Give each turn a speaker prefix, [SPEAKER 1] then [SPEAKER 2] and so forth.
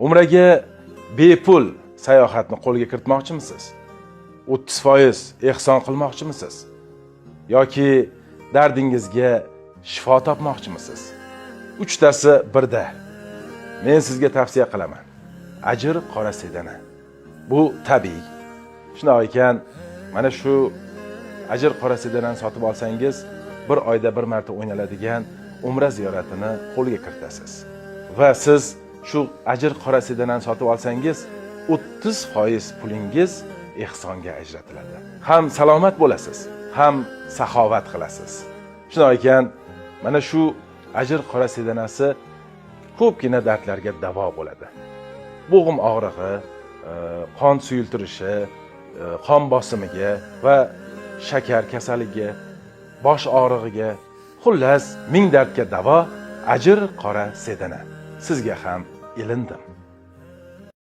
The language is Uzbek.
[SPEAKER 1] Umraga bepul sayohatni qo'lga kiritmoqchimisiz? 30% ehson qilmoqchimisiz? Yoki dardingizga shifo topmoqchimisiz? Uchtasi birda. Men sizga tavsiya qilaman. Ajr qora sedana. Bu tabiiy. Shunday ekan, mana shu ajr qora sedanani sotib olsangiz, bir oyda bir marta o'ynaladigan umra ziyoratini qo'lga kiritasiz. Va siz shu ajr qora sedanani sotib olsangiz, 30% pulingiz ehsonga ajratiladi. Ham salomat bo'lasiz, ham saxovat qilasiz. Shunday ekan, mana shu ajr qora sedanasi ko'pgina dardlarga davo bo'ladi. Bo'g'im og'rig'i, qon suyultirishi, qon bosimiga va shakar kasaliga, bosh og'rig'iga, xullas 1000 dardga davo ajr qora sedana. Sizga ham ilindim.